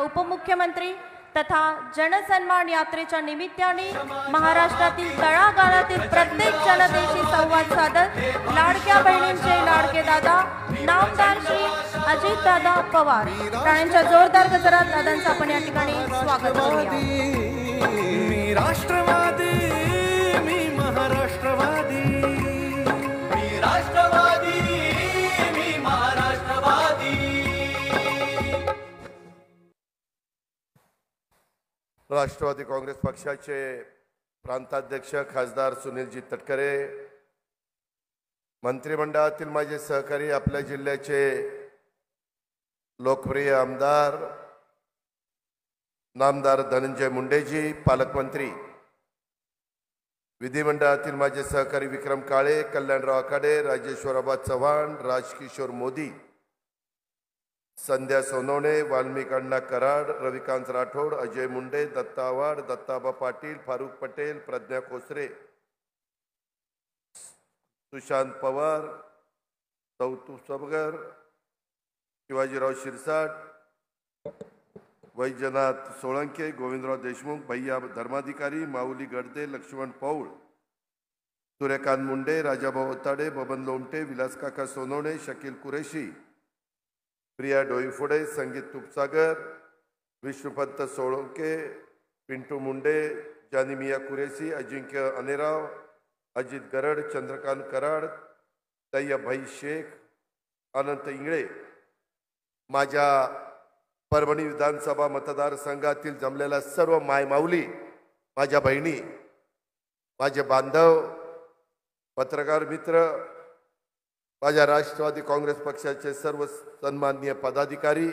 उपमुख्यमंत्री तथा जनसन्मान यात्रेच्या निमित्ताने महाराष्ट्रातील तळागाळातील प्रत्येक जनतेशी संवाद साधत लाडक्या बहिणींचे लाडके दादा नामदार श्री अजितदादा पवार प्राण्यांच्या जोरदार गजरात दादांचं आपण या ठिकाणी स्वागत करूया। मी राष्ट्रवादी, मी महाराष्ट्रवादी, मी राष्ट्रवादी, मी महाराष्ट्रवादी। राष्ट्रवादी काँग्रेस पक्षाचे प्रांताध्यक्ष खासदार सुनीलजी तटकरे, मंत्रिमंडळातील माझे सहकारी, आपल्या जिल्ह्याचे लोकप्रिय आमदार नामदार धनंजय मुंडेजी, पालकमंत्री, विधिमंडळातील माझे सहकारी विक्रम काळे, कल्याणराव आखाडे, राजेश्वराबा चव्हाण, राजकिशोर मोदी, संध्या सोनवणे, वाल्मिक अण्णा कराड, रविकांत राठोड, अजय मुंडे, दत्ता आव्हाड, दत्ताबा पाटील, फारुख पटेल, प्रज्ञा खोसरे, सुशांत पवार, सौतू सबगर, शिवाजीराव शिरसाट, वैजनाथ सोळंके, गोविंदराव देशमुख, भैया धर्माधिकारी, माऊली गडदे, लक्ष्मण पौळ, सूर्यकांत मुंडे, राजाभाऊ ओताडे, बबन लोमटे, विलासकाका सोनवणे, शकील कुरेशी, प्रिया डोईफोडे, संगीत तुपसागर, विष्णुपंत सोळंके, पिंटू मुंडे, जानिमिया कुरेशी, अजिंक्य अनेराव, अजित गरड, चंद्रकांत कराड, तय्यभाई शेख, अनंत इंगळे, माझ्या परभणी विधानसभा मतदारसंघातील जमलेल्या सर्व मायमाऊली, माझ्या बहिणी, माझे बांधव, पत्रकार मित्र, माझ्या राष्ट्रवादी काँग्रेस पक्षाचे सर्व सन्माननीय पदाधिकारी,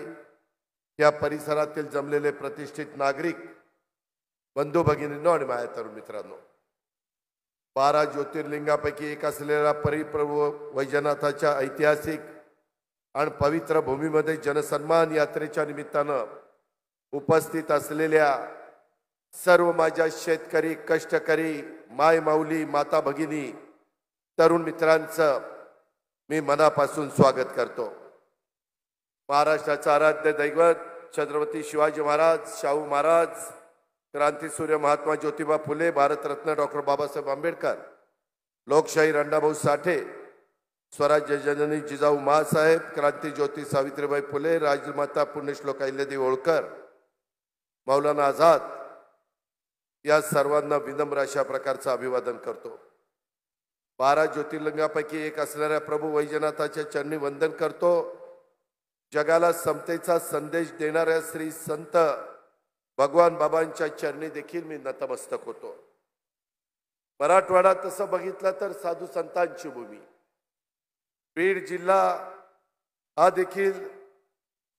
या परिसरातील जमलेले प्रतिष्ठित नागरिक, बंधू भगिनींनो आणि माझ्या तरुण मित्रांनो, 12 ज्योतिर्लिंगापैकी एक असलेल्या परिप्रभू वैजनाथाच्या ऐतिहासिक आणि पवित्र भूमीमध्ये जनसन्मान यात्रेच्या निमित्तानं उपस्थित असलेल्या सर्व माझ्या शेतकरी, कष्टकरी, माय माऊली, माता भगिनी, तरुण मित्रांचं मी मनापासून स्वागत करतो। महाराष्ट्राचा आराध्य दैवत छत्रपती शिवाजी महाराज, शाहू महाराज, क्रांतीसूर्य महात्मा ज्योतिबा फुले, भारतरत्न डॉक्टर बाबासाहेब आंबेडकर, लोकशाहीर अण्णाभाऊ साठे, स्वराज्य जननी जिजाऊ माँसाहेब, क्रांती ज्योती सावित्रीबाई फुले, राजमाता पुण्यश्लोक अहिल्यादेवी होळकर, मौलाना आझाद, या सर्वांना विनम्र अशा प्रकारचं अभिवादन करतो। 12 ज्योतिर्लिंगापैकी एक असणाऱ्या प्रभू वैजनाथाच्या चरणी वंदन करतो। जगाला समतेचा संदेश देणाऱ्या श्री संत भगवान बाबांच्या चरणी देखील मी नतमस्तक होतो। मराठवाडा तसं बघितलं तर साधू संतांची भूमी, बीड जिल्हा हा देखील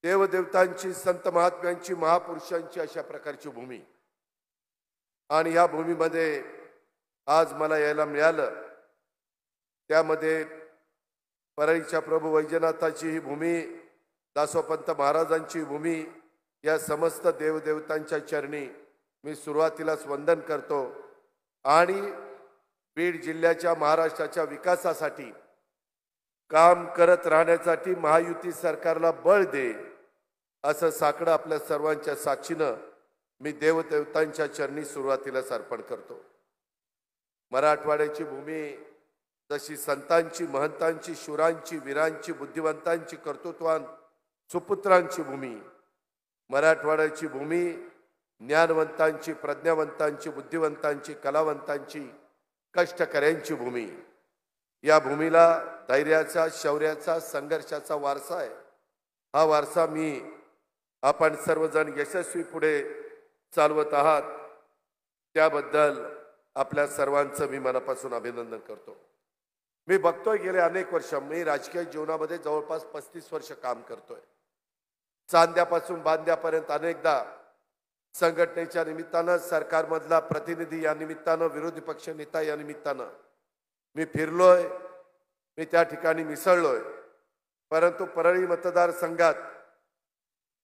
देवदेवतांची, संत महात्म्यांची, महापुरुषांची अशा प्रकारची भूमी, आणि या भूमीमध्ये आज मला यायला मिळालं। त्यामध्ये परळीच्या प्रभू वैजनाथाची ही भूमी, दासोपंत महाराजांची भूमी, या समस्त देवदेवतांच्या चरणी मी सुरुवातीलाच वंदन करतो आणि बीड जिल्ह्याच्या, महाराष्ट्राच्या विकासासाठी काम करत राहण्यासाठी महायुती सरकारला बळ दे असं साकडं आपल्या सर्वांच्या साक्षीनं मी देवदेवतांच्या चरणी सुरुवातीलाच अर्पण करतो। मराठवाड्याची भूमी जशी संतांची, महंतांची, शूरांची, वीरांची, बुद्धिवंतांची, कर्तृत्वान सुपुत्रांची भूमी, मराठवाड्याची भूमी ज्ञानवंतांची, प्रज्ञावंतांची, बुद्धिवंतांची, कलावंतांची, कष्टकऱ्यांची भूमी। या भूमीला धैर्याचा, शौर्याचा, संघर्षाचा वारसा आहे। हा वारसा आपण सर्वजण यशस्वी पुढे चालवत आहात, त्याबद्दल आपल्या सर्वांचं मी मनापासून अभिनंदन करतो। मी बघतोय गेले अनेक वर्ष, मी राजकीय जीवनामध्ये जवळपास 35 वर्ष काम करतोय। चांद्यापासून बांद्यापर्यंत अनेकदा संघटनेच्या निमित्तानं, सरकारमधला प्रतिनिधी या निमित्तानं, विरोधी पक्ष नेता या निमित्तानं मी फिरलोय, मी त्या ठिकाणी मिसळलोय। परंतु परळी मतदारसंघात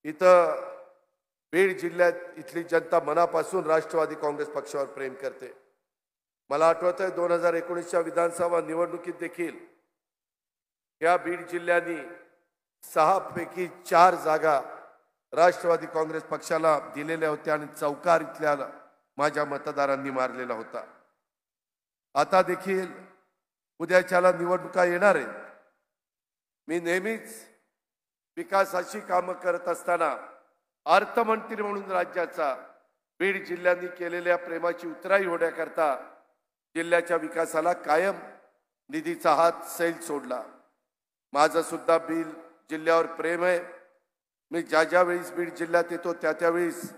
इथं बीड जिल्ह्यात इथली जनता मनापासून राष्ट्रवादी काँग्रेस पक्षावर प्रेम करते। मला आठवतंय 2019च्या विधानसभा निवडणुकीत देखील या बीड जिल्ह्याने 6 पैकी 4 जागा राष्ट्रवादी काँग्रेस पक्षाला दिलेल्या होत्या आणि चौकार इथल्या माझ्या मतदारांनी मारलेला होता. आता देखील उद्याच्याला निवडणुका येणार आहेत. मी नेहमीच विकासाची कामं करत असताना अर्थमंत्री म्हणून राज्याचा बीड जिल्ह्यांनी केलेल्या प्रेमाची उतराई होण्याकरता जिल्ह्याच्या विकासाला कायम निधीचा हात सैल सोडला. माझं सुद्धा बीड जिल्ह्यावर प्रेम आहे. मी ज्या वेळेस बीड जिल्ह्यात येतो त्यावेळेस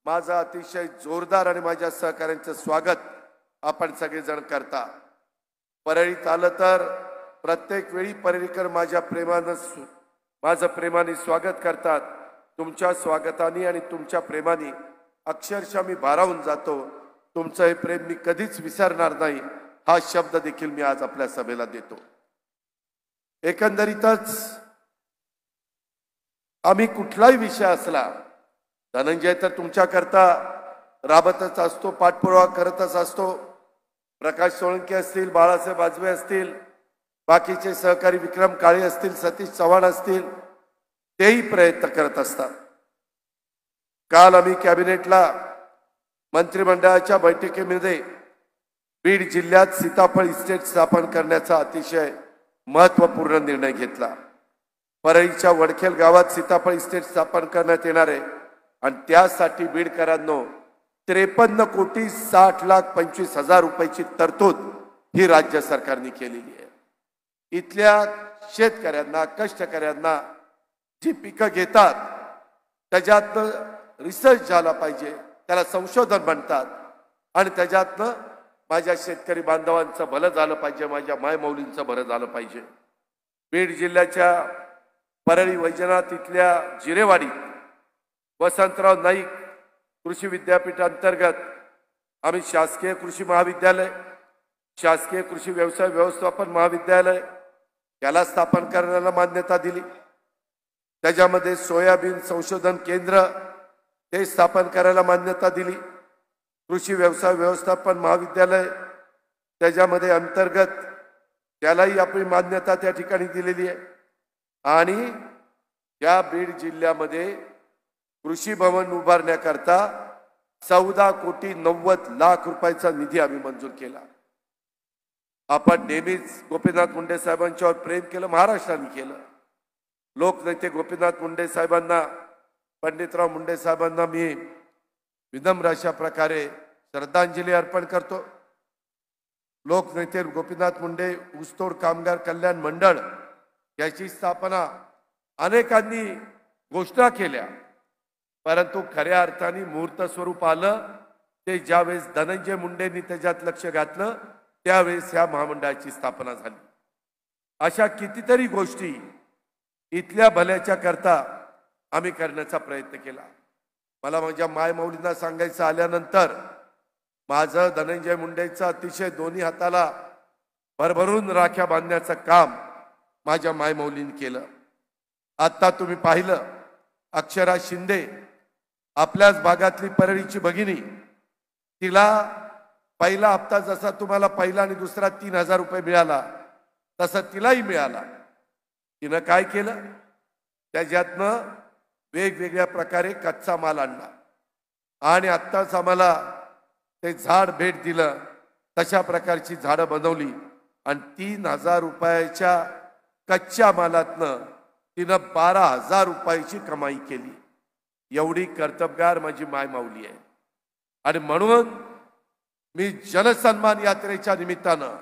माझं अतिशय जोरदार आणि माझ्या सहकाऱ्यांचं स्वागत आपण सगळेजण करता. परळीत आलं तर प्रत्येक वेळी परळीकर माझ्या माझं प्रेमाने स्वागत करतात. तुमच्या स्वागताने आणि तुमच्या प्रेमाने अक्षरशः मी भारावून जातो. तुमचं हे प्रेम मी कधीच विसरणार नाही हा शब्द देखील मी आज आपल्या सभेला देतो. एकंदरीतच आम्ही कुठलाही विषय असला, धनंजय तर तुमच्याकरता राबतच असतो, पाठपुरावा करतच असतो. प्रकाश सोळंके असतील, बाळासाहेब आजबे असतील, बाकीचे सहकारी विक्रम काळे असतील, सतीश चव्हाण असतील, तेही प्रयत्न करत असतात. काल आम्ही कॅबिनेटला मंत्रिमंडळाच्या बैठकीमध्ये बीड जिल्ह्यात सीताफळ इस्टेट स्थापन करण्याचा अतिशय महत्त्वपूर्ण निर्णय घेतला. परळीच्या वडखेल गावात सीताफळ इस्टेट स्थापन करण्यात येणार आहे आणि त्यासाठी बीडकरांनो 53,60,25,000 रुपयाची तरतूद ही राज्य सरकारने केलेली आहे. इथल्या शेतकऱ्यांना, कष्टकऱ्यांना जी पिकं घेतात त्याच्यातनं रिसर्च झाला पाहिजे, त्याला संशोधन म्हणतात आणि त्याच्यातनं माझ्या शेतकरी बांधवांचं भलं झालं पाहिजे, माझ्या मायमौलींचं भलं झालं पाहिजे. बीड जिल्ह्याच्या परळी वैजनाथ इथल्या जिरेवाडीत वसंतराव नाईक कृषी विद्यापीठ अंतर्गत आम्ही शासकीय कृषी महाविद्यालय, शासकीय कृषी व्यवसाय व्यवस्थापन महाविद्यालय याला स्थापन करण्याला मान्यता दिली. त्याच्यामध्ये सोयाबीन संशोधन केंद्र ते स्थापन करायला मान्यता दिली. कृषी व्यवसाय व्यवस्थापन महाविद्यालय त्याच्यामध्ये अंतर्गत त्यालाही आपली मान्यता त्या ठिकाणी दिलेली आहे. आणि या बीड जिल्ह्यामध्ये कृषी भवन उभारण्याकरता 14,90,00,000 रुपयाचा निधी आम्ही मंजूर केला. आपण नेहमीच गोपीनाथ मुंडे साहेबांच्यावर प्रेम केलं, महाराष्ट्राने केलं. लोकनेते गोपीनाथ मुंडे साहेबांना, पंडितराव मुंडे साहेबांना मी विनम्र अशा प्रकारे श्रद्धांजली अर्पण करतो. लोकनेते गोपीनाथ मुंडे ऊसतोड कामगार कल्याण मंडळ याची स्थापना अनेकांनी घोषणा केल्या, परंतु खऱ्या अर्थाने मूर्त स्वरूप आलं ते ज्यावेळेस धनंजय मुंडेंनी त्याच्यात लक्ष घातलं त्यावेळेस या महामंडळाची स्थापना झाली. अशा कितीतरी गोष्टी इथल्या भल्याच्या करता आम्ही करण्याचा प्रयत्न केला. मला माझ्या मायमौलींना सांगायचं आल्यानंतर माझं धनंजय मुंडेचं अतिशय दोन्ही हाताला भरभरून राख्या बांधण्याचं काम माझ्या मायमौलींनी केलं. आता तुम्ही पाहिलं अक्षरा शिंदे आपल्याच भागातली परळीची भगिनी, तिला पहिला हप्ता जसा तुम्हाला पहिला आणि दुसरा 3,000 रुपये मिळाला तसा तिलाही मिळाला. तिनं काय केलं, त्याच्यातनं वेगवेगळ्या प्रकारे कच्चा माल आणला आणि आत्ताच आम्हाला ते झाड भेट दिलं. तशा प्रकारची झाडं बनवली आणि 3,000 रुपयाच्या कच्च्या मालातनं तिनं 12,000 रुपयाची कमाई केली. एवढी कर्तबगार माझी मायमाऊली आहे. आणि म्हणून मी जनसन्मान यात्रेच्या निमित्तानं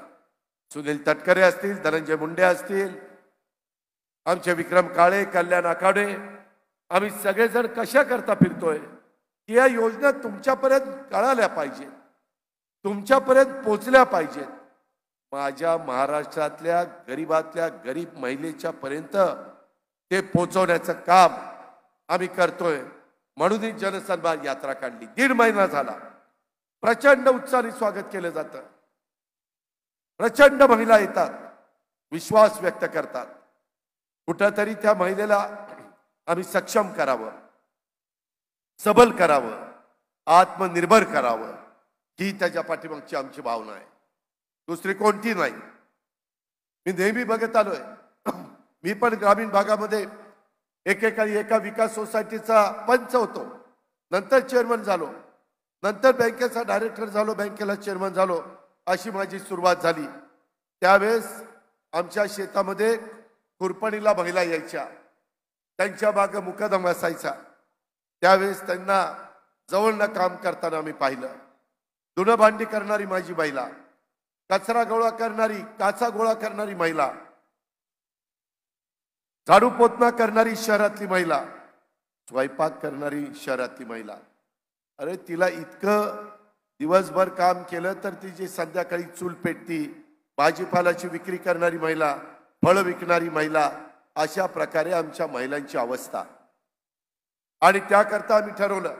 सुनील तटकरे असतील, धनंजय मुंडे असतील, आमचे विक्रम काळे, कल्याण आखाडे, आम्ही सगळेजण कशा करता फिरतोय की या योजना तुमच्यापर्यंत कळाल्या पाहिजेत, तुमच्यापर्यंत पोचल्या पाहिजेत. माझ्या महाराष्ट्रातल्या गरीबातल्या गरीब महिलेच्या पर्यंत ते पोचवण्याचं काम आम्ही करतोय. म्हणून ही जनसन्मान यात्रा काढली. 1.5 महिना झाला. प्रचंड उत्साहाने स्वागत केलं जातं. प्रचंड महिला येतात, विश्वास व्यक्त करतात. कुठंतरी त्या महिलेला आम्ही सक्षम करावं, सबल करावं, आत्मनिर्भर करावं, ही त्याच्या पाठीमागची आमची भावना आहे, दुसरी कोणती नाही. मी नेहमी बघत आलोय. मी पण ग्रामीण भागामध्ये एकेकाळी एका विकास सोसायटीचा पंच होतो, नंतर चेअरमन झालो, नंतर बँकेचा डायरेक्टर झालो, बँकेला चेअरमन झालो, अशी माझी सुरुवात झाली. त्यावेळेस आमच्या शेतामध्ये खुरपणीला महिला यायच्या, त्यांच्या मागे मुकादम असायचा. त्यावेळेस त्यांना जवळनं काम करताना मी पाहिलं. धुणं भांडी करणारी माझी महिला, कचरा गोळा करणारी, काचा गोळा करणारी महिला, झाडू पोतना करणारी शहरातली महिला, स्वयंपाक करणारी शहरातली महिला. अरे तिला इतकं दिवसभर काम केलं तर तिची संध्याकाळी चूल पेटती. भाजीपालाची विक्री करणारी महिला, फळ विकणारी महिला, अशा प्रकारे आमच्या महिलांची अवस्था. आणि त्याकरता आम्ही ठरवलं,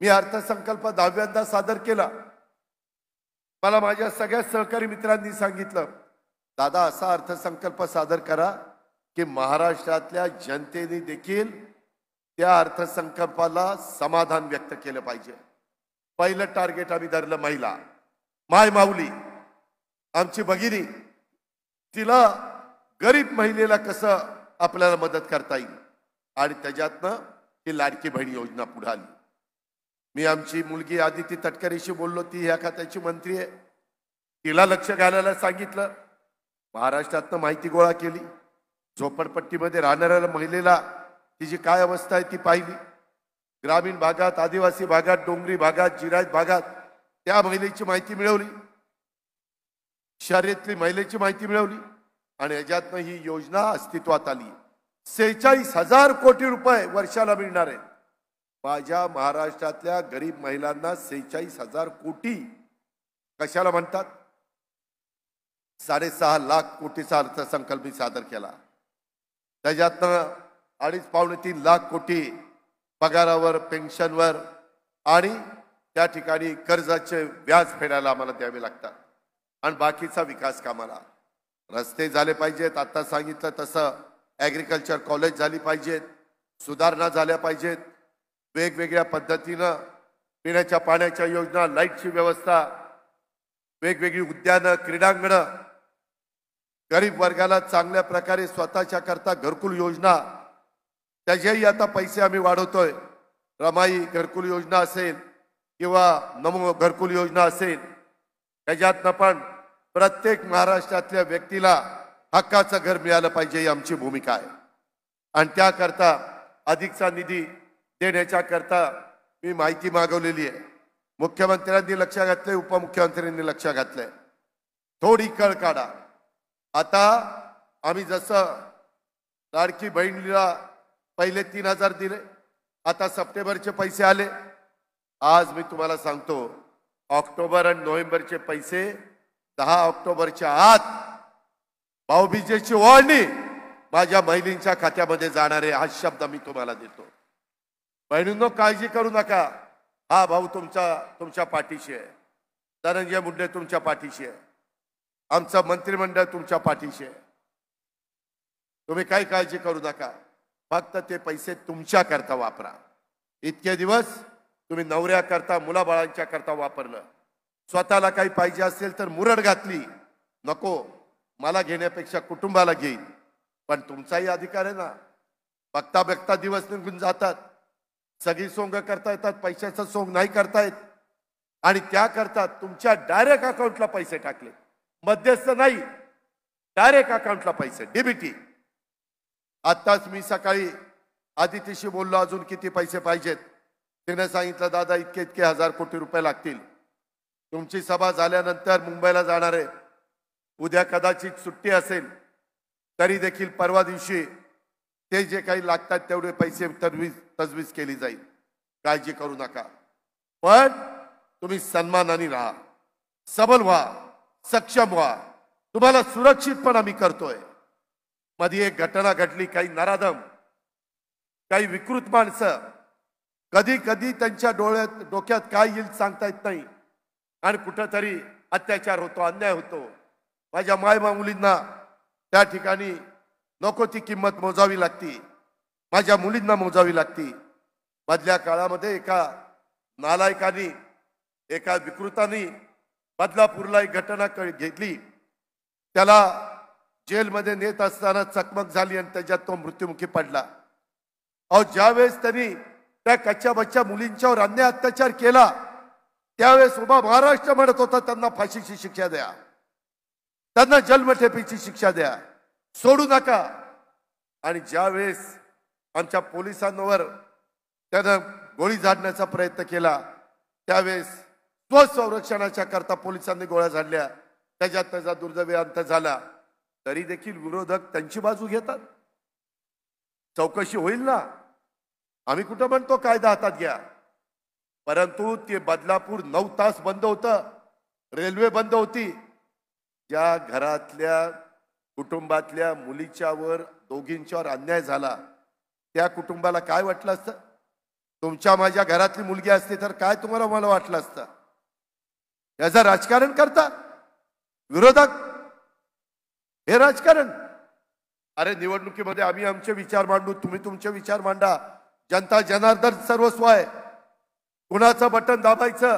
मी अर्थसंकल्प 10व्यांदा सादर केला. मला माझ्या सगळ्या सहकारी मित्रांनी सांगितलं, दादा असा अर्थसंकल्प सादर करा की महाराष्ट्रातल्या जनतेने देखील त्या अर्थसंकल्पाला समाधान व्यक्त केलं पाहिजे. पहिलं टार्गेट आम्ही धरलं महिला, माय माऊली, आमची भगिनी. तिला गरीब महिलेला कसं आपल्याला मदत करता येईल, आणि त्याच्यातनं ही लाडकी बहीण योजना पुढे आली. मी आमची मुलगी आदिती तटकरेशी बोललो, ती ह्या खात्याची मंत्री आहे. तिला लक्ष घालायला सांगितलं. महाराष्ट्रातनं माहिती गोळा केली. झोपडपट्टीमध्ये राहणाऱ्या महिलेला तिची काय अवस्था आहे ती पाहिली. ग्रामीण भागात, आदिवासी भागात, डोंगरी भागात, जिरायत भागात त्या महिलेची माहिती मिळवली, शहरातली महिलेची माहिती मिळवली, आणि याच्यातनं ही योजना अस्तित्वात आली. 46,000 कोटी रुपये वर्षाला मिळणार आहेत. माझ्या महाराष्ट्रातल्या गरीब महिलांना 46,000 कोटी कशाला म्हणतात? 6.5 लाख कोटीचा अर्थसंकल्प सादर केला. त्याच्यातनं 2.5-3 लाख कोटी पगारावर, पेन्शनवर आणि त्या ठिकाणी कर्जाचे व्याज फेडायला आम्हाला द्यावे लागतात, आणि बाकीचा विकास कामाला. रस्ते झाले पाहिजेत, आता सांगितलं तसं ॲग्रिकल्चर कॉलेज झाली पाहिजेत, सुधारणा झाल्या पाहिजेत, वेगवेगळ्या पद्धतीनं पिण्याच्या पाण्याच्या योजना, लाईटची व्यवस्था, वेगवेगळी उद्यानं, क्रीडांगणं, गरीब वर्गाला चांगल्या प्रकारे स्वतःच्या करता घरकुल योजना, त्याच्याही आता पैसे आम्ही वाढवतोय. रमाई घरकुल योजना असेल किंवा नमो घरकुल योजना असेल, त्याच्यातनं पण प्रत्येक महाराष्ट्रातल्या व्यक्तीला हक्काचं घर मिळालं पाहिजे, ही आमची भूमिका आहे. आणि त्याकरता अधिकचा निधी देण्याच्या करता मी माहिती मागवलेली आहे. मुख्यमंत्र्यांनी लक्ष घातलंय, उपमुख्यमंत्र्यांनी लक्ष घातलंय. थोडी कळ काढा. आता आम्ही जसं लाडकी बहिणीला पहिले 3,000 दिले, आता सप्टेंबरचे पैसे आले. आज मी तुम्हाला सांगतो, ऑक्टोबर आणि नोव्हेंबरचे पैसे 10 ऑक्टोबरच्या आत भाऊबीजेची ओवाळणी माझ्या महिलांच्या खात्यामध्ये जाणार आहे, हा शब्द मी तुम्हाला देतो. बहिणींनो, काळजी करू नका. हा भाऊ तुमच्या पाठीशी आहे. धनंजय मुंडे तुमच्या पाठीशी आहे. आमचं मंत्रिमंडळ तुमच्या पाठीशी आहे. तुम्ही काही काळजी करू नका. फक्त ते पैसे तुमच्या करता वापरा. इतके दिवस तुम्ही नवऱ्या करता, मुलाबाळांच्या करता वापरलं. स्वतःला काही पाहिजे असेल तर मुरड घातली, नको मला घेण्यापेक्षा कुटुंबाला घेईन. पण तुमचाही अधिकार आहे ना. बघता बघता दिवस निघून जातात. सगळी सोंग करता येतात, पैशाचं सोंग नाही करता येत. आणि त्या करता तुमच्या डायरेक्ट अकाउंटला पैसे टाकले, मध्यस्थ नाही, डायरेक्ट अकाउंटला पैसे, डीबीटी. आत्ताच मी सकाळी आदितीशी बोललो, अजून किती पैसे पाहिजेत. तिने सांगितलं, दादा इतके 1,000 कोटी रुपये लागतील. तुमची सभा झाल्यानंतर मुंबईला जाणार आहे. उद्या कदाचित सुट्टी असेल, तरी देखील परवा दिवशी ते जे काही लागतात तेवढे पैसे तजवीज केली जाईल. काळजी करू नका. पण तुम्ही सन्मानाने राहा, सबल व्हा, सक्षम व्हा. तुम्हाला सुरक्षित पण आम्ही करतोय. मध्ये एक घटना घडली. काही नराधम, काही विकृत माणसं, कधी कधी त्यांच्या डोक्यात काय येईल सांगता येत नाही, आणि कुठंतरी अत्याचार होतो, अन्याय होतो. माझ्या मायमा मुलींना त्या ठिकाणी नको ती किंमत मोजावी लागती, माझ्या मुलींना मोजावी लागती. मधल्या काळामध्ये एका नालायकानी, एका विकृतानी बदलापूरला एक घटना घेतली. त्याला जेलमध्ये नेत असताना चकमक झाली आणि त्याच्यात तो मृत्युमुखी पडला. अहो ज्यावेळेस त्यांनी त्या कच्च्या बच्च्या मुलींच्यावर अन्याय अत्याचार केला त्यावेळेस उभा महाराष्ट्र म्हणत होता त्यांना फाशीची शिक्षा द्या, त्यांना जन्मठेपेची शिक्षा द्या, सोडू नका. आणि ज्यावेळेस आमच्या पोलिसांवर त्यानं गोळी झाडण्याचा प्रयत्न केला त्यावेळेस स्वसंरक्षणाच्या करता पोलिसांनी गोळ्या झाडल्या, त्याच्यात त्याचा दुर्दैवी अंत झाला. तरी देखील विरोधक त्यांची बाजू घेतात. चौकशी होईल ना, आम्ही कुठं म्हणतो कायदा हातात घ्या, परंतु ते बदलापूर 9 तास बंद होतं, रेल्वे बंद होती. ज्या घरातल्या कुटुंबातल्या मुलीच्यावर दोघींच्यावर अन्याय झाला त्या कुटुंबाला काय वाटलं असतं? तुमच्या माझ्या घरातली मुलगी असते तर काय तुम्हाला मला वाटलं असतं? याचं राजकारण करतात विरोधक, हे राजकारण. अरे निवडणुकीमध्ये आम्ही आमचे विचार मांडू, तुम्ही तुमचे विचार मांडा. जनता जनार्दन सर्वस्व आहे. कुणाचं बटन दाबायचं,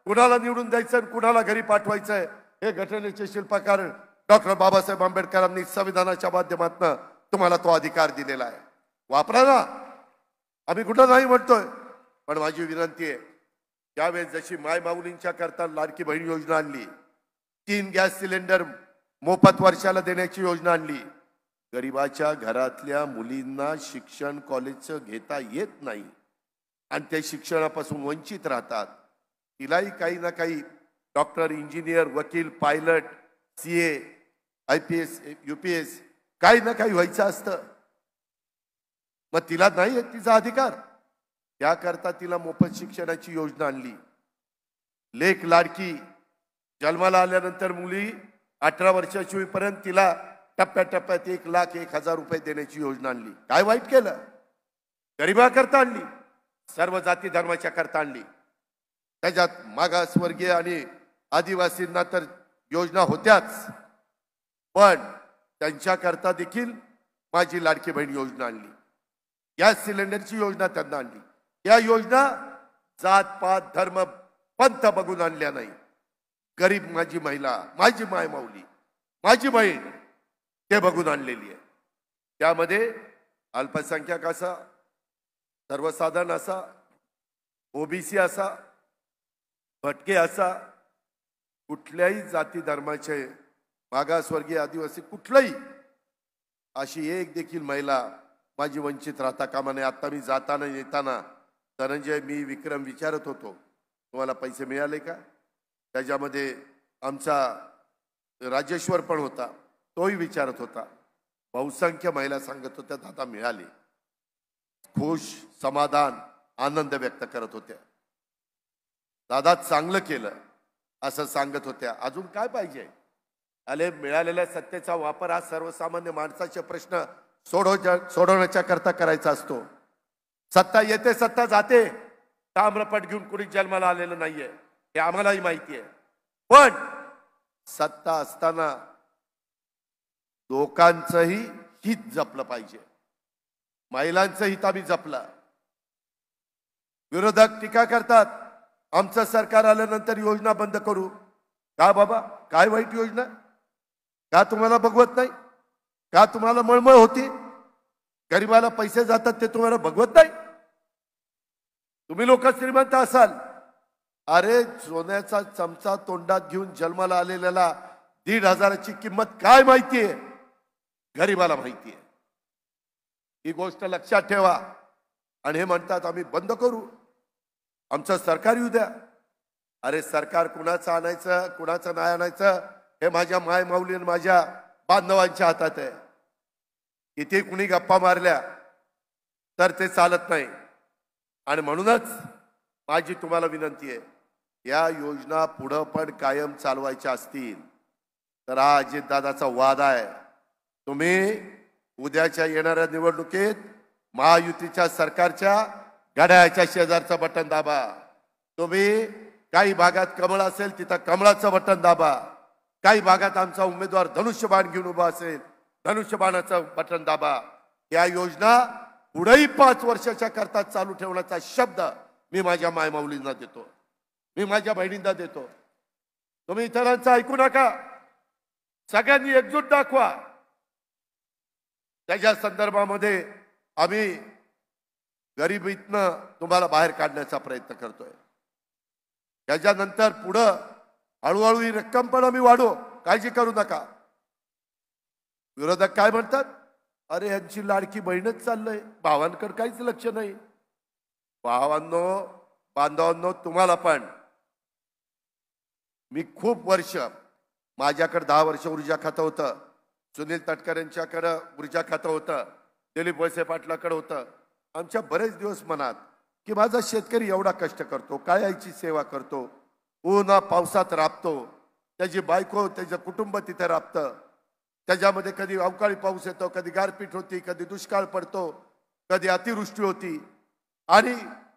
कुणाला निवडून द्यायचं, कुणाला घरी पाठवायचंय हे घटनेचे शिल्पकार डॉक्टर बाबासाहेब आंबेडकरांनी संविधानाच्या माध्यमातून तुम्हाला तो अधिकार दिलेला आहे. वापरा ना, आम्ही कुठं नाही म्हणतोय. पण माझी विनंती आहे, त्यावेळेस जशी माय माऊलींच्या करता लाडकी बहीण योजना आणली, 3 गॅस सिलेंडर मोफत वर्षाला देण्याची योजना आणली, गरिबाच्या घरातल्या मुलींना शिक्षण कॉलेजचं घेता येत नाही आणि ते शिक्षणापासून वंचित राहतात. तिलाही काही ना काही डॉक्टर, इंजिनियर, वकील, पायलट, CA, IPS, UPS काही ना काही व्हायचं असतं. मग तिला नाही आहे तिचा अधिकार, त्याकरता तिला मोफत शिक्षणाची योजना आणली. लेक लाडकी, जन्माला आल्यानंतर मुली 18 वर्षाची होईपर्यंत तिला टप्प्याटप्प्यात 1,01,000 रुपये देण्याची योजना आणली. काय वाईट केलं? गरिबाकरता आणली, सर्व जाती धर्माच्या करता आणली. त्याच्यात मागासवर्गीय आणि आदिवासींना तर योजना होत्याच, पण त्यांच्याकरता देखील माझी लाडकी बहीण योजना आणली. गॅस सिलेंडरची योजना त्यांना आणली. या योजना जात पात धर्म पंथ बघून आणल्या नाही. गरीब माझी महिला, माझी माय माऊली, माझी बहीण ते बघून आणलेली आहे. त्यामध्ये अल्पसंख्याक असा, सर्वसाधारण असा, OBC असा, भटके असा, कुठल्याही जाती धर्माचे, मागासवर्गीय, आदिवासी कुठलाही अशी एक देखील महिला माझी वंचित राहता कामा नये. आता मी जाताना येताना धनंजय, मी विक्रम विचारत होतो तुम्हाला पैसे मिळाले का? त्याच्यामध्ये आमचा राजेश्वर पण होता, तोही विचारत होता. बहुसंख्य महिला सांगत होत्या दादा मिळाले. खुश, समाधान, आनंद व्यक्त करत होत्या. दादा चांगलं केलं असं सांगत होत्या. अजून काय पाहिजे? अरे मिळालेल्या सत्तेचा वापर हा सर्वसामान्य माणसाचे प्रश्न सोडवण्याच्या करता करायचा असतो. सत्ता येते, सत्ता जाते. ताम्रपट घेऊन कुणी जन्माला आलेलं नाहीये, हे आम्हालाही माहिती आहे. पण सत्ता असताना लोकांचंही हित जपलं पाहिजे, महिलांचं हित आम्ही जपलं. विरोधक टीका करतात, आमचं सरकार आल्यानंतर योजना बंद करू. का बाबा, काय वाईट योजना? का तुम्हाला बघवत नाही? का तुम्हाला मळमळ होती? गरिबाला पैसे जातात ते तुम्हाला बघवत नाही? तुम्ही लोक श्रीमंत असाल, अरे सोन्याचा चमचा तोंडात घेऊन जन्माला आलेल्याला 1,500ची किंमत काय माहितीये? गरिबाला माहितीये. ही गोष्ट लक्षात ठेवा. आणि हे म्हणतात आम्ही बंद करू, आमचं सरकार येऊ द्या. अरे सरकार कुणाचं आणायचं, कुणाचं नाही आणायचं हे माझ्या माय माऊली आणि माझ्या बांधवांच्या हातात आहे. किती कुणी गप्पा मारल्या तर ते चालत नाही. आणि म्हणूनच माझी तुम्हाला विनंती आहे, या योजना पुढं पण कायम चालवायच्या असतील तर हा अजितदादाचा वादा आहे. तुम्ही उद्याच्या येणाऱ्या निवडणुकीत महायुतीच्या सरकारच्या घड्याळाच्या शेजारचं बटन दाबा. तुम्ही काही भागात कमळ असेल तिथं कमळाचं बटन दाबा. काही भागात आमचा उमेदवार धनुष्यबाण घेऊन उभा असेल, धनुष्यबाणाचं बटन दाबा. या योजना पुढेही 5 वर्षाच्या करता चालू ठेवण्याचा शब्द मी माझ्या मायमाऊलींना देतो, मी माझ्या बहिणींना देतो. तुम्ही इतरांचं ऐकू नका, सगळ्यांनी एकजूट दाखवा. त्याच्या संदर्भामध्ये आम्ही गरिबीतनं तुम्हाला बाहेर काढण्याचा प्रयत्न करतोय. त्याच्यानंतर पुढं हळूहळू ही रक्कम पण आम्ही वाढवू, काळजी करू नका. विरोधक काय म्हणतात, अरे यांची लाडकी बहीणच चाललंय, भावांकडे काहीच लक्ष नाही. भावांनो, बांधवांनो, तुम्हाला पण मी खूप वर्ष, माझ्याकडे 10 वर्ष ऊर्जा खातं होतं, सुनील तटकरेंच्याकडे ऊर्जा खातं होतं, दिलीप वळसे पाटलाकडे होतं. आमच्या बरेच दिवस मनात की माझा शेतकरी एवढा कष्ट करतो, कायाची सेवा करतो, उन्हा पावसात राबतो, त्याची बायको त्याचं कुटुंब तिथे राबतं, त्याच्यामध्ये कधी अवकाळी पाऊस येतो, कधी गारपीट होती, कधी दुष्काळ पडतो, कधी अतिवृष्टी होती आणि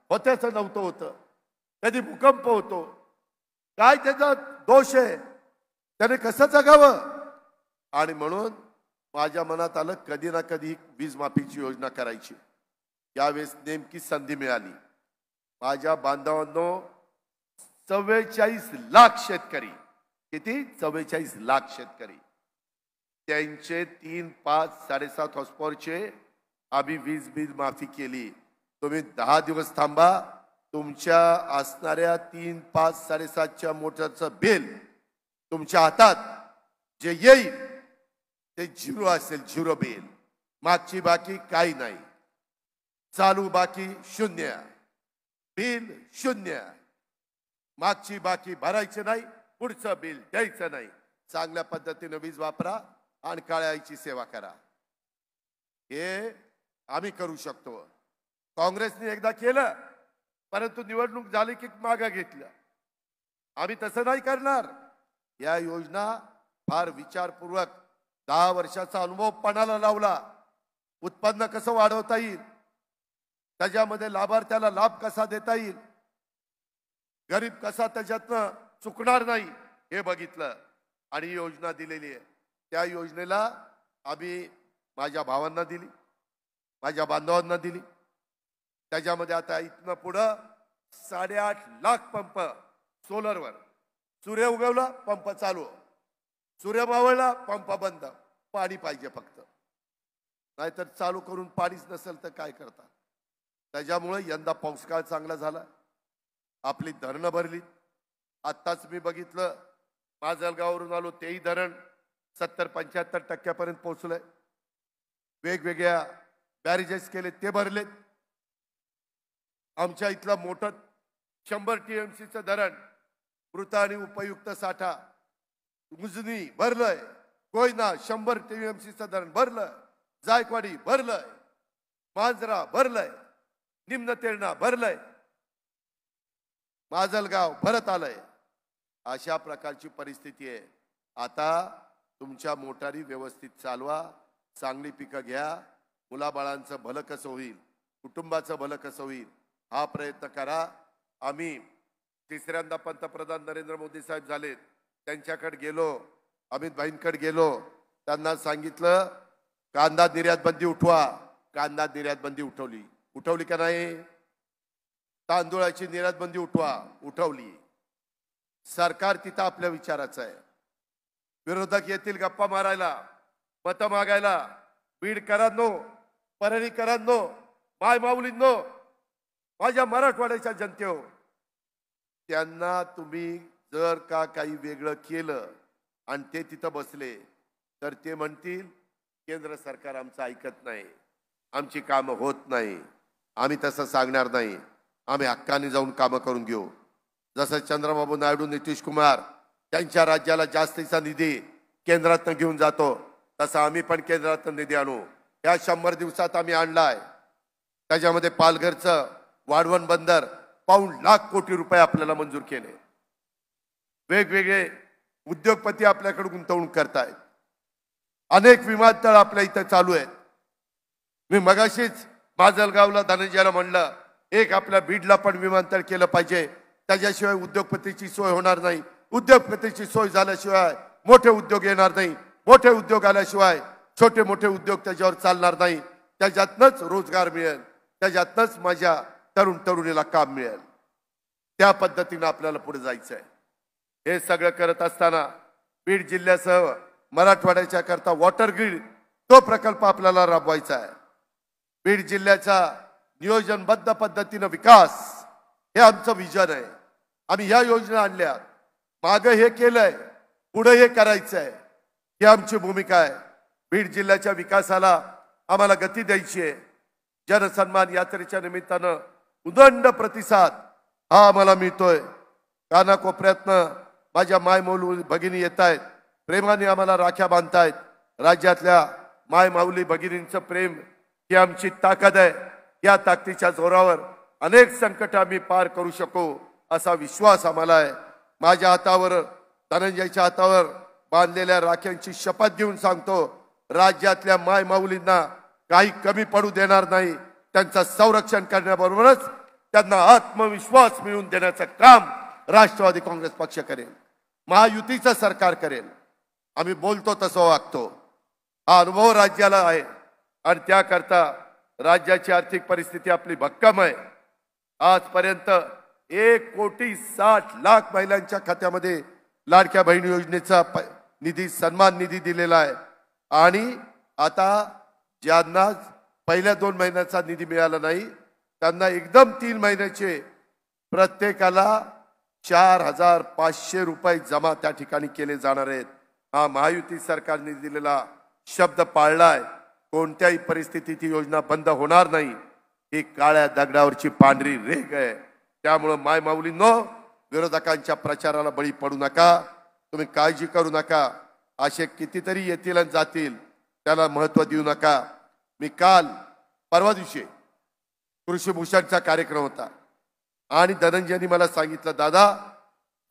होत्याचं नव्हतं होतं, कधी भूकंप होतो. काय त्याचा दोष आहे, त्याने कसं जगावं? आणि म्हणून माझ्या मनात आलं कधी ना कधी वीज माफीची योजना करायची. यावेळेस नेमकी संधी मिळाली. माझ्या बांधवांनो, 44 लाख शेतकरी, किती? 44 लाख शेतकरी, त्यांचे 3, 5, 7.5 हॉर्सपॉवरचे आम्ही वीज माफी केली. तुम्ही 10 दिवस थांबा, तुमच्या असणाऱ्या 3, 5, 7.5च्या मोटरचं बिल तुमच्या हातात जे येईल ते 0 असेल, 0 बिल. मागची बाकी काही नाही, चालू बाकी 0, बिल 0. मागची बाकी भरायची नाही, पुढचं बिल द्यायचं नाही. चांगल्या पद्धतीने वीज वापरा आणि काळ्या आईची सेवा करा. हे आम्ही करू शकतो. काँग्रेसने एकदा केलं, परंतु निवडणूक झाली की मागे घेतलं. आम्ही तसं नाही करणार. या योजना फार विचारपूर्वक 10 वर्षाचा अनुभव पणाला लावला. उत्पन्न कसं वाढवता येईल, त्याच्यामध्ये लाभार्थ्याला लाभ कसा देता येईल, गरीब कसा त्याच्यातनं चुकणार नाही हे बघितलं आणि ही योजना दिलेली आहे. त्या योजनेला आम्ही माझ्या भावांना दिली, माझ्या बांधवांना दिली. त्याच्यामध्ये आता इथनं पुढं 8.5 लाख पंप सोलरवर, सूर्य उगवला पंप चालू, सूर्य मावळला पंप बंद. पाणी पाहिजे फक्त, नाहीतर चालू करून पाणीच नसेल तर काय करता. त्याच्यामुळे यंदा पाऊसकाळ चांगला झाला, आपली धरणं भरली. आत्ताच मी बघितलं, माजलगाववरून आलो, तेही धरण 70-75% पोहोचलंय. वेगवेगळ्या बॅरेजेस केले, ते भरलेत. आमच्या इथलं मोठं 100 TMCचं धरण, मृत आणि उपयुक्त साठा उजनी भरलंय. कोयना 100 TMCचं धरण भरलंय. जायकवाडी भरलंय, मांजरा भरलंय, निम्न तेरणा भरलंय, माजलगाव भरत आलंय. अशा प्रकारची परिस्थिती आहे. आता तुमच्या मोटारी व्यवस्थित चालवा, चांगली पिकं घ्या, मुलाबाळांचं भलं कसं होईल, कुटुंबाचं भलं कसं होईल हा प्रयत्न करा. आम्ही तिसऱ्यांदा पंतप्रधान नरेंद्र मोदी साहेब झालेत, त्यांच्याकडे गेलो, अमित भाईंकडे गेलो, त्यांना सांगितलं कांदा निर्यात बंदी उठवा. कांदा निर्यात बंदी उठवली का नाही? तांदूळाची निर्यात बंदी उठवली. सरकार तिथं आपल्या विचाराचं आहे. विरोधक येतील गप्पा मारायला, मतं मागायला. बीडकरांनो, परळीकरांनो, माय माऊलींनो, माझ्या मराठवाड्याच्या जनतेहो, त्यांना तुम्ही जर का काही वेगळं केलं आणि ते तिथं बसले तर ते म्हणतील केंद्र सरकार आमचं ऐकत नाही, आमची कामं होत नाही. आम्ही तसं सांगणार नाही. आम्ही हक्काने जाऊन कामं करून घेऊ. जसं चंद्रबाबू नायडू, नितीश कुमार त्यांच्या राज्याला जास्तीचा निधी केंद्रातून घेऊन जातो, तसं आम्ही पण केंद्रातून निधी आणू. या 100 दिवसात आम्ही आणलाय. त्याच्यामध्ये पालघरचं वाढवण बंदर ₹1,00,000 कोटी आपल्याला मंजूर केले. वेगवेगळे उद्योगपती आपल्याकडे गुंतवणूक करतायत. अनेक विमानतळ आपल्या इथं चालू आहेत. मी मगाशीच माजलगावला धनंजयला म्हणलं, एक आपल्या बीडला पण विमानतळ केलं पाहिजे. त्याच्याशिवाय उद्योगपतीची सोय होणार नाही. उद्योगपतीची सोय झाल्याशिवाय मोठे उद्योग येणार नाही. मोठे उद्योग आल्याशिवाय छोटे मोठे उद्योग त्याच्यावर चालणार नाही. त्याच्यातनंच रोजगार मिळेल, त्याच्यातनंच माझ्या तरुणीला काम मिळेल. त्या पद्धतीने आपल्याला पुढे जायचं आहे. हे सगळं करत असताना बीड जिल्ह्यासह मराठवाड्याच्या करता वॉटर ग्रीड तो प्रकल्प आपल्याला राबवायचा आहे. बीड जिल्ह्याचा नियोजनबद्ध पद्धतीनं विकास हे आमचं विजन आहे. आम्ही ह्या योजना आणल्या, मागे हे केलंय, पुढे हे करायचंय, ही आमची भूमिका आहे. बीड जिल्ह्याच्या विकासाला आम्हाला गती द्यायची आहे. जनसन्मान यात्रेच्या निमित्तानं उदंड प्रतिसाद हा आम्हाला मिळतोय. कानाकोपऱ्यातनं माझ्या मायमौली भगिनी येत आहेत, प्रेमाने आम्हाला राख्या बांधतायत. राज्यातल्या मायमाऊली भगिनींचं प्रेम ही आमची ताकद आहे. या ताकदीच्या जोरावर अनेक संकट आम्ही पार करू शकू असा विश्वास आम्हाला आहे. माझ्या हातावर, धनंजयच्या हातावर बांधलेल्या राख्यांची शपथ घेऊन सांगतो, राज्यातल्या मायमाऊलींना काही कमी पडू देणार नाही. त्यांचं संरक्षण करण्याबरोबरच त्यांना आत्मविश्वास मिळवून देण्याचं काम राष्ट्रवादी काँग्रेस पक्ष करेल, महायुतीचं सरकार करेल. आम्ही बोलतो तसं वागतो. हा अनुभव राज्याला आहे आणि त्याकरता राज्याची आर्थिक परिस्थिती आपली भक्कम आहे. आजपर्यंत 1,60,00,000 महिलांच्या खात्यामध्ये लाडक्या बहीण योजनेचा निधी, सन्मान निधी दिलेला आहे. आणि आता ज्यांना पहिल्या 2 महिन्याचा निधी मिळाला नाही त्यांना एकदम 3 महिन्याचे प्रत्येकाला 4,500 रुपये जमा त्या ठिकाणी केले जाणार आहेत. हा महायुती सरकारने दिलेला शब्द पाळलाय. कोणत्याही परिस्थितीत ही योजना बंद होणार नाही. ही काळ्या दगडावरची पांढरी रेघ आहे. त्यामुळे मायमाऊलींनो, विरोधकांच्या प्रचाराला बळी पडू नका. तुम्ही काळजी करू नका. असे कितीतरी येतील आणि जातील, त्याला महत्व देऊ नका. मी काल परवा दिवशी कृषी भूषणचा कार्यक्रम होता आणि धनंजयनी मला सांगितलं, दादा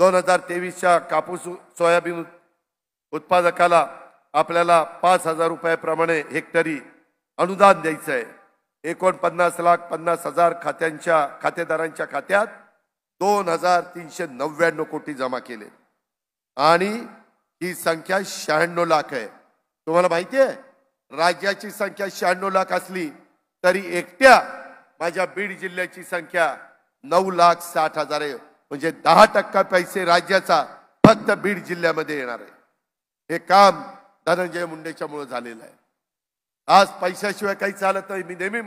2023च्या कापूस सोयाबीन उत्पादकाला आपल्याला 5,000 रुपयाप्रमाणे हेक्टरी अनुदान द्यायचं आहे. 49,50,000 खातेदारांच्या खात्यात 2,399 कोटी जमा केले आणि ही संख्या 96 लाख आहे. तुम्हाला माहिती आहे, राज्याची संख्या 96 लाख असली तरी एकट्या माझ्या बीड जिल्ह्याची संख्या 9,60,000 आहे. म्हणजे 10% पैसे राज्याचा फक्त बीड जिल्ह्यामध्ये येणार आहे. हे काम धनंजय मुंडेच्या मुळे झालेलं आहे. आज पैशाशिवाय काही चालत नाही. मी नेहमी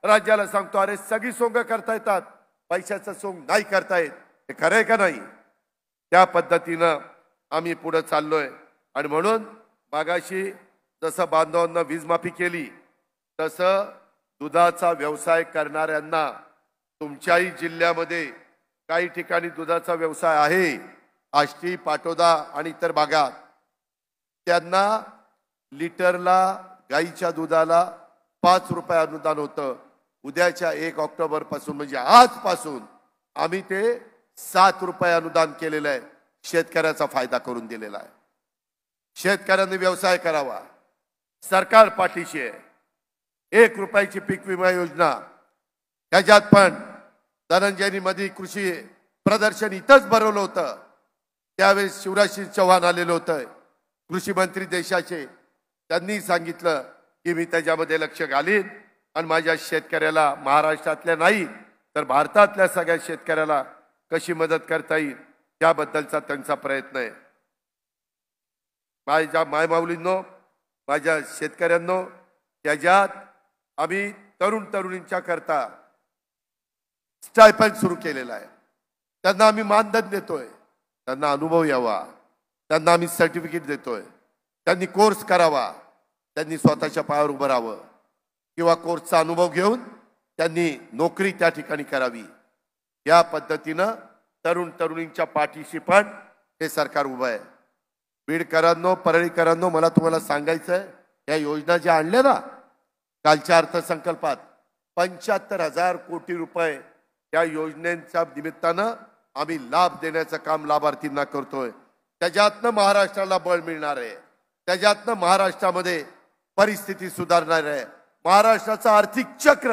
राज्याला सांगतो, अरे सगळी सोंग करता येतात, पैशाचं सोंग नाही करता येत. हे खरं आहे का नाही? त्या पद्धतीनं आम्ही पुढे चाललोय. आणि म्हणून मागाशी जसं बांधवांना वीज माफी केली, तसं दुधाचा व्यवसाय करणाऱ्यांना तुमच्याही जिल्ह्यामध्ये काही ठिकाणी दुधाचा व्यवसाय आहे, आष्टी, पाटोदा आणि इतर भागात, त्यांना लिटरला गाईच्या दुधाला 5 रुपये अनुदान होतं. उद्याच्या 1 ऑक्टोबर पासून म्हणजे आजपासून आम्ही ते 7 रुपये अनुदान केलेलं आहे. शेतकऱ्याचा फायदा करून दिलेला आहे. शेतकऱ्यांनी व्यवसाय करावा, सरकार पाठीशी आहे. 1 रुपयाची पीक विमा योजना, त्याच्यात पण धनंजयनी मध्ये कृषी प्रदर्शन इथंच भरवलं होतं. त्यावेळेस शिवराज चव्हाण आलेलं होतं, कृषी मंत्री देशाचे. त्यांनी सांगितलं की मी त्याच्यामध्ये लक्ष घालीन आणि माझ्या शेतकऱ्याला, महाराष्ट्रातल्या नाही तर भारतातल्या सगळ्या शेतकऱ्याला कशी मदत करता येईल त्याबद्दलचा त्यांचा प्रयत्न आहे. माझ्या मायमाऊलींनो, माझ्या शेतकऱ्यांनो, त्याच्यात आम्ही तरुणींच्या करता स्टायपेंड सुरू केलेला आहे. त्यांना आम्ही मानधन देतोय, त्यांना अनुभव यावा, त्यांना आम्ही सर्टिफिकेट देतोय. त्यांनी कोर्स करावा, त्यांनी स्वतःच्या पायावर उभं राहावं किंवा कोर्सचा अनुभव घेऊन त्यांनी नोकरी त्या ठिकाणी करावी. या पद्धतीनं तरुणींच्या पाठीशी पण हे सरकार उभं आहे. बीडकरांनो, परळीकरांनो, मला तुम्हाला सांगायचं आहे, या योजना ज्या आणल्या ना कालच्या अर्थसंकल्पात, 75,000 कोटी रुपये या योजनेच्या निमित्तानं आम्ही लाभ देण्याचं काम लाभार्थींना करतोय. त्याच्यातनं महाराष्ट्राला बळ मिळणार आहे. त्याच्यातनं महाराष्ट्रामध्ये परिस्थिती सुधारणार आहे. महाराष्ट्राचं आर्थिक चक्र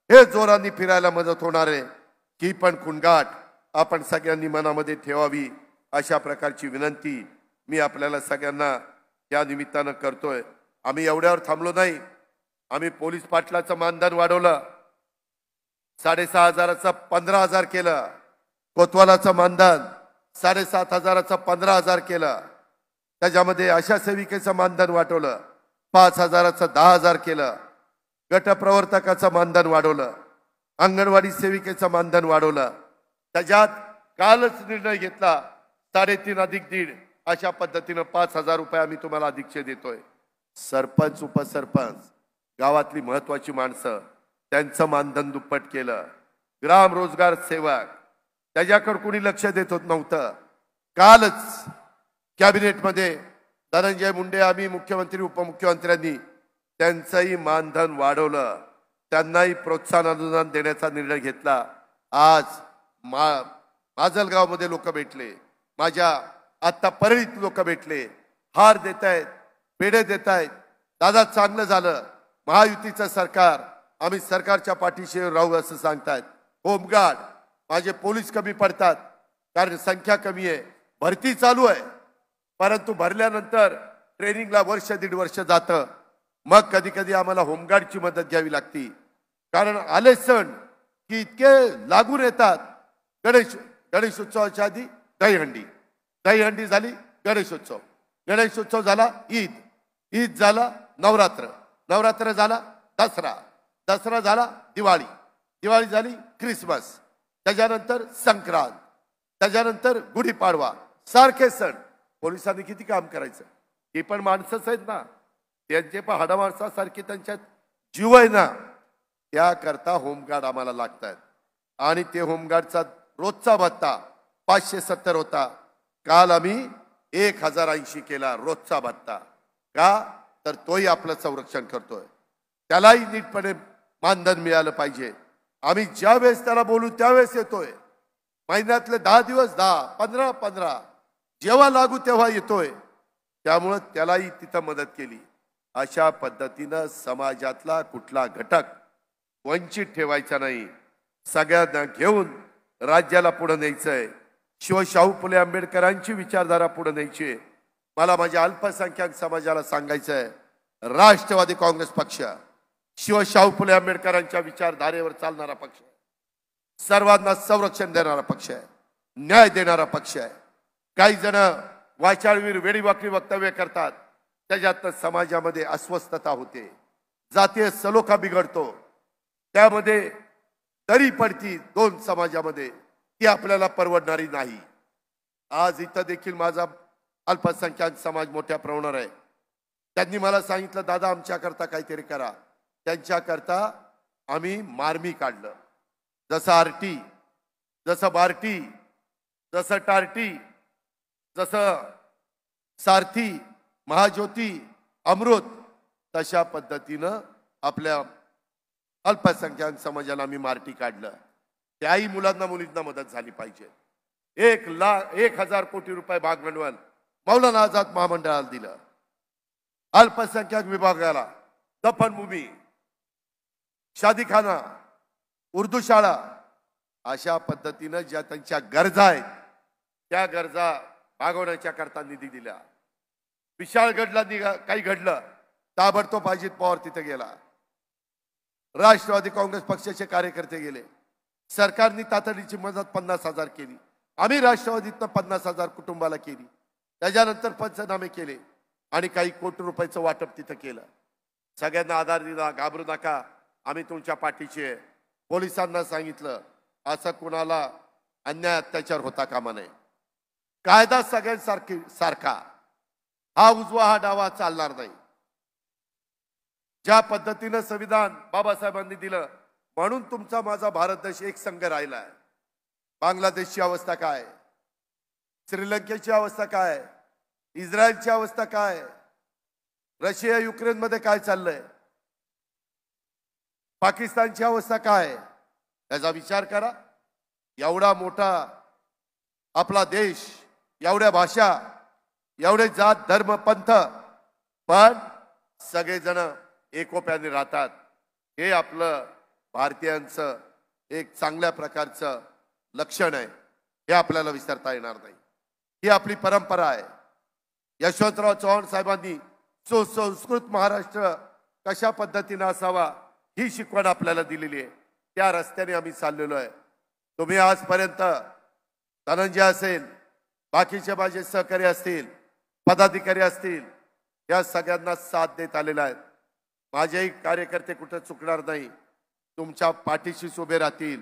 हे जोराने फिरायला मदत होणार आहे. ही पण खुणगाठ आपण सगळ्यांनी मनामध्ये ठेवावी, अशा प्रकारची विनंती मी आपल्याला सगळ्यांना या निमित्तानं करतोय. आम्ही एवढ्यावर थांबलो नाही. आम्ही पोलीस पाटलाचं मानधन वाढवलं, 6,500चं 15,000 केलं. कोतवालाचं मानधन 7,500चं 15,000 केलं. त्याच्यामध्ये आशा सेविकेचं मानधन वाढवलं, 5,000चं 10,000 केलं. गटप्रवर्तकाचं मानधन वाढवलं. अंगणवाडी सेविकेचं मानधन वाढवलं. त्याच्यात कालच निर्णय घेतला 3.5 अधिक 1.5 अशा पद्धतीनं 5,000 रुपये आम्ही तुम्हाला अधिकचे देतोय. सरपंच उपसरपंच गावातली महत्वाची माणसं त्यांचं मानधन दुप्पट केलं. ग्राम रोजगार सेवक त्याच्याकडे कोणी लक्ष देत होत नव्हतं. कालच कॅबिनेटमध्ये धनंजय मुंडे आम्ही मुख्यमंत्री उपमुख्यमंत्र्यांनी त्यांचंही मानधन वाढवलं. त्यांनाही प्रोत्साहन अनुदान देण्याचा निर्णय घेतला. आज माजलगावमध्ये लोक भेटले, माझ्या आता परळीत लोक भेटले, हार देत आहेत, पेढे देत आहेत. दादा चांगलं झालं, महायुतीचं सरकार, आम्ही सरकारच्या पाठीशी राहू असं सांगतायत. होमगार्ड माझे पोलीस कमी पडतात कारण संख्या कमी आहे, भरती चालू आहे, परंतु भरल्यानंतर ट्रेनिंगला 1.5 वर्ष जातं. मग कधी कधी आम्हाला होमगार्डची मदत घ्यावी लागती. कारण आले सण की इतके लागून येतात. गणेशोत्सवाच्या आधी दहीहंडी झाली, गणेशोत्सव झाला, ईद झाला, नवरात्र झाला, दसरा झाला, दिवाळी झाली, ख्रिसमस, त्याच्यानंतर संक्रांत, त्याच्यानंतर गुढीपाडवा, सारखे सण. पोलिसांनी किती काम करायचं? हे पण माणसंच आहेत ना, त्यांचे पण हाडामाणसासारखे त्यांच्यात जीव आहे ना. त्याकरता होमगार्ड आम्हाला लागतात. आणि ते होमगार्डचा रोजचा भत्ता 570 होता. काल आम्ही 1080 केला रोजचा भत्ता. का तर तोही आपलं संरक्षण करतोय, त्यालाही नीटपणे मानधन मिळालं पाहिजे. आम्ही ज्या वेळेस त्याला बोलू त्यावेळेस येतोय. महिन्यातले 10 दिवस 10, 15 जेव्हा लागू तेव्हा येतोय. त्यामुळं त्यालाही तिथं मदत केली. अशा पद्धतीनं समाजातला कुठला घटक वंचित ठेवायचा नाही. सगळ्यांना घेऊन राज्याला पुढे न्यायचंय. शिवशाहू फुले आंबेडकरांची विचारधारा पुढे न्यायची. मला माझ्या अल्पसंख्याक समाजाला सांगायचंय, राष्ट्रवादी काँग्रेस पक्ष शिवशाहू फुले आंबेडकरांच्या विचारधारेवर चालणारा पक्ष आहे. सर्वांना संरक्षण देणारा पक्ष आहे, न्याय देणारा पक्ष आहे. काही जण वाचाळवीर वेडीवाकडी वक्तव्य करतात, त्याच्यात समाजामध्ये अस्वस्थता होते, जातीय सलोखा बिघडतो, त्यामध्ये दरी पडती 2 समाजामध्ये, ती आपल्याला परवडणारी नाही. आज इथं देखील माझा अल्पसंख्याक समाज मोठ्या प्रमाणावर आहे. त्यांनी मला सांगितलं, दादा आमच्याकरता काहीतरी करा. त्यांच्याकरता आम्ही मार्मी काढलं. जसं आरटी, जसं बार्टी, जसं टार्टी, जसं सारथी, महाज्योती, अमृत, तशा पद्धतीनं आपल्या अल्पसंख्याक समाजाला आम्ही मार्टी काढलं. त्याही मुलांना मुलींना मदत झाली पाहिजे. 1,00,000 कोटी रुपये भागभांडवल मौलाना आझाद महामंडळाला दिलं. अल्पसंख्याक विभागाला दफनभूमी, शादीखाना, उर्दू शाळा, अशा पद्धतीनं ज्या त्यांच्या गरजा आहेत त्या गरजा भागवण्याच्या करता निधी दिला. विशाळगडला काही घडलं, ताबडतोब अजित पवार तिथे गेला. राष्ट्रवादी काँग्रेस पक्षाचे कार्यकर्ते गेले. सरकारने तातडीची मदत 50,000 केली. आम्ही राष्ट्रवादीतनं 50,000 कुटुंबाला केली. त्याच्यानंतर पंचनामे केले आणि काही कोटी रुपयाचं वाटप तिथं केलं. सगळ्यांना आधार दिला, घाबरू नका, आम्ही तुमच्या पाठीशी आहे. पोलिसांना सांगितलं, असं कुणाला अन्याय अत्याचार होता कामा नये. कायदा सारखा, हा उजवा हा डावा चालणार नाही. ज्या पद्धतीनं संविधान बाबासाहेबांनी दिलं म्हणून तुमचा माझा भारत देश एक संघ राहिलाय. बांगलादेशची अवस्था काय, श्रीलंकेची अवस्था काय, इस्रायलची अवस्था काय, रशिया युक्रेन मध्ये काय चाललंय, पाकिस्तानची अवस्था काय, याचा विचार करा. एवढा मोठा आपला देश, एवढ्या भाषा, एवढे जात धर्म पंथ, पण सगळेजण एकोप्याने राहतात. हे आपलं भारतीयांचं एक चांगल्या प्रकारचं लक्षण आहे. हे आपल्याला विसरता येणार नाही. ही आपली परंपरा आहे. यशवंतराव चव्हाण साहेबांनी सुसंस्कृत महाराष्ट्र कशा पद्धतीने असावा ही शिकवण आपल्याला दिलेली आहे. त्या रस्त्याने आम्ही चाललेलो आहे. तुम्ही आजपर्यंत धनंजय असेल, बाकीचे माझे सहकारी असतील, पदाधिकारी असतील, या सगळ्यांना साथ देत आलेला आहे. माझेही कार्यकर्ते कुठे चुकणार नाही. तुमच्या पाठीशीच उभे राहतील.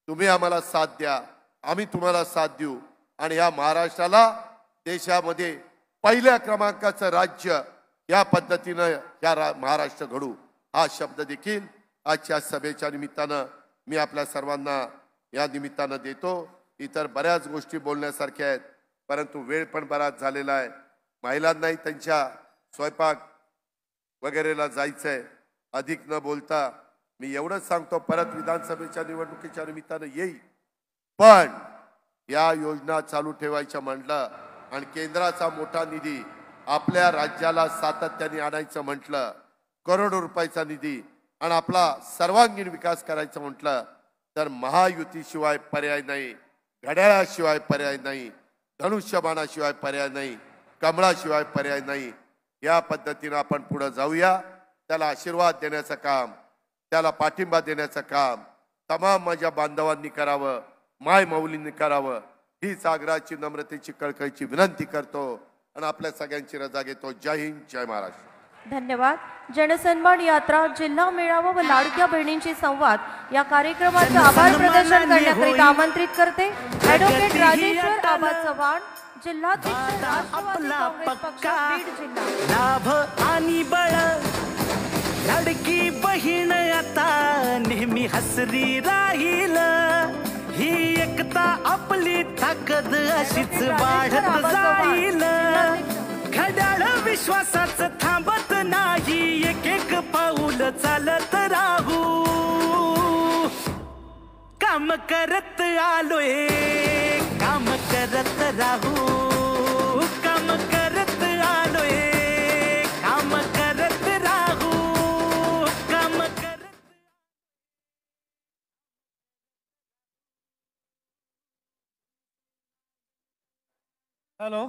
तुम्ही आम्हाला साथ द्या, आम्ही तुम्हाला साथ देऊ आणि या महाराष्ट्राला देशामध्ये पहिल्या क्रमांकाचं राज्य या पद्धतीनं महाराष्ट्र घडू, हा शब्द देखील आजच्या सभेच्या निमित्तानं मी आपल्या सर्वांना या निमित्तानं देतो. इतर बऱ्याच गोष्टी बोलण्यासारख्या आहेत, परंतु वेळ पण बराच झालेला आहे. महिलांनाही त्यांच्या स्वयंपाक वगैरेला जायचंय. अधिक न बोलता मी एवढंच सांगतो, परत विधानसभेच्या निवडणुकीच्या निमित्तानं येईल, पण या योजना चालू ठेवायच्या म्हटलं आणि केंद्राचा मोठा निधी आपल्या राज्याला सातत्याने आणायचं म्हटलं, करोडो रुपयाचा निधी आणि आपला सर्वांगीण विकास करायचं म्हटलं तर महायुतीशिवाय पर्याय नाही, घड्याळाशिवाय पर्याय नाही, धनुष्यबाणाशिवाय पर्याय नाही, कमळाशिवाय पर्याय नाही. या पद्धतीनं आपण पुढे जाऊया. त्याला आशीर्वाद देण्याचं काम, त्याला पाठिंबा देण्याचं काम तमाम माझ्या बांधवांनी करावं, माय माऊलींनी करावं, हीच आग्रहाची, नम्रतेची, कळकळीची विनंती करतो आणि आपल्या सगळ्यांची रजा घेतो. जय हिंद, जय महाराष्ट्र. धन्यवाद. जनसन्मान यात्रा, जिल्हा मेळावा व लाडक्या बहिणींची संवाद या कार्यक्रमाचं आभार प्रदर्शन करण्याकरिता आमंत्रित करते ॲडव्होकेट राजेश्वर आबा चव्हाण, जिल्हाध्यक्ष राष्ट्रवादी काँग्रेस पक्ष, बीड जिल्हा. लाभ आणि बळ लाडकी बहीण आता नेहमी हसरी राहील. ही एकता आपली ताकद अशीच वाढत जाईल. घड्याळ विश्वासाच थांबत नाही, एक एक पाऊल चालत राहू. काम करत आलोय, काम करत राहू. काम करत आलोय, काम करत राहू. काम करत. हॅलो.